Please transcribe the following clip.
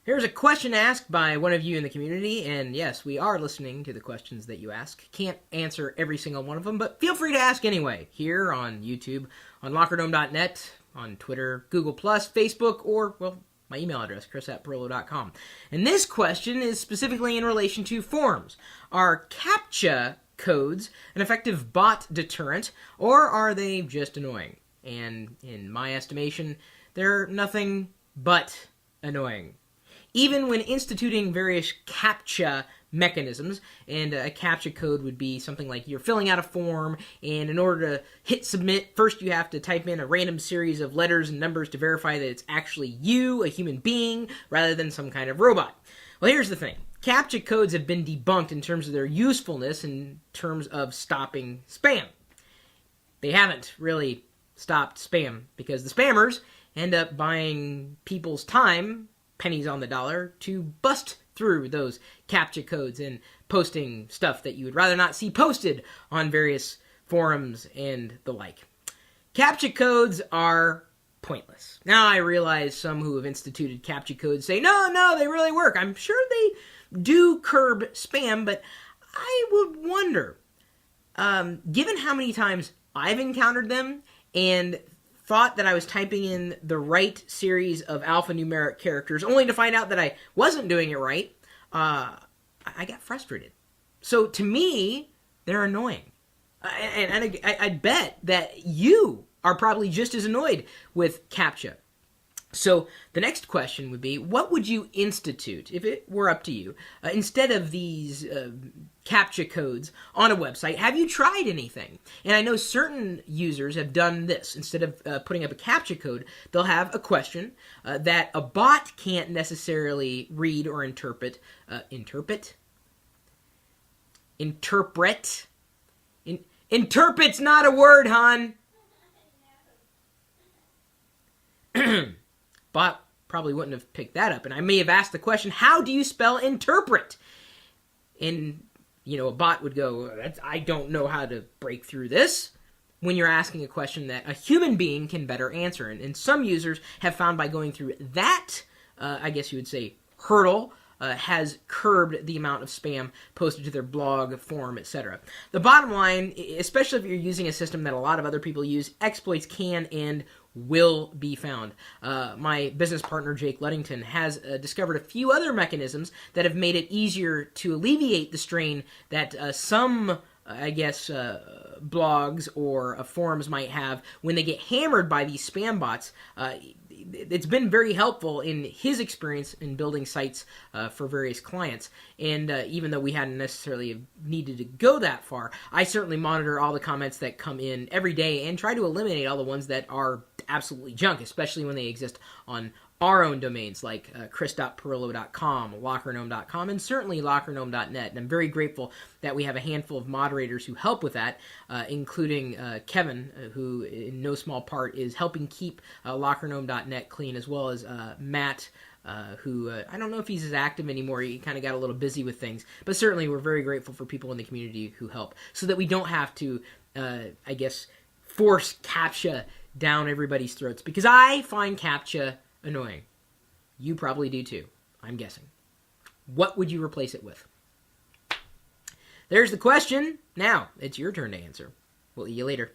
Here's a question asked by one of you in the community, and yes, we are listening to the questions that you ask. Can't answer every single one of them, but feel free to ask anyway, here on YouTube, on LockerDome.net, on Twitter, Google+, Facebook, or, well, my email address, chris@perillo.com. And this question is specifically in relation to forums. Are CAPTCHA codes an effective bot deterrent, or are they just annoying? And in my estimation, they're nothing but annoying. Even when instituting various CAPTCHA mechanisms, and a CAPTCHA code would be something like you're filling out a form, and in order to hit submit, first you have to type in a random series of letters and numbers to verify that it's actually you, a human being, rather than some kind of robot. Well, here's the thing. CAPTCHA codes have been debunked in terms of their usefulness in terms of stopping spam. They haven't really stopped spam, because the spammers end up buying people's time, pennies on the dollar, to bust through those CAPTCHA codes and posting stuff that you would rather not see posted on various forums and the like. CAPTCHA codes are pointless. Now I realize some who have instituted CAPTCHA codes say, no, they really work. I'm sure they do curb spam, but I would wonder, given how many times I've encountered them and thought that I was typing in the right series of alphanumeric characters, only to find out that I wasn't doing it right, I got frustrated. So to me, they're annoying. And I'd bet that you are probably just as annoyed with CAPTCHA. So the next question would be, what would you institute, if it were up to you, instead of these CAPTCHA codes on a website? Have you tried anything? And I know certain users have done this. Instead of putting up a CAPTCHA code, they'll have a question that a bot can't necessarily read or interpret. Interpret's not a word, hon. Bot probably wouldn't have picked that up, and I may have asked the question, how do you spell interpret? And, a bot would go, I don't know how to break through this, when you're asking a question that a human being can better answer. And some users have found by going through that, I guess you would say, hurdle, has curbed the amount of spam posted to their blog, forum, etc. The bottom line, especially if you're using a system that a lot of other people use, exploits can and will be found. My business partner, Jake Luddington, has discovered a few other mechanisms that have made it easier to alleviate the strain that some blogs or forums might have when they get hammered by these spam bots. It's been very helpful in his experience in building sites for various clients. And even though we hadn't necessarily needed to go that far, I certainly monitor all the comments that come in every day and try to eliminate all the ones that are absolutely junk, especially when they exist on our own domains like chris.perillo.com, lockergnome.com, and certainly lockergnome.net. And I'm very grateful that we have a handful of moderators who help with that, including Kevin, who in no small part is helping keep lockergnome.net clean, as well as Matt, who I don't know if he's as active anymore. He kind of got a little busy with things. But certainly we're very grateful for people in the community who help, so that we don't have to, force CAPTCHA down everybody's throats. Because I find CAPTCHA annoying. You probably do too, I'm guessing. What would you replace it with? There's the question. Now, it's your turn to answer. We'll see you later.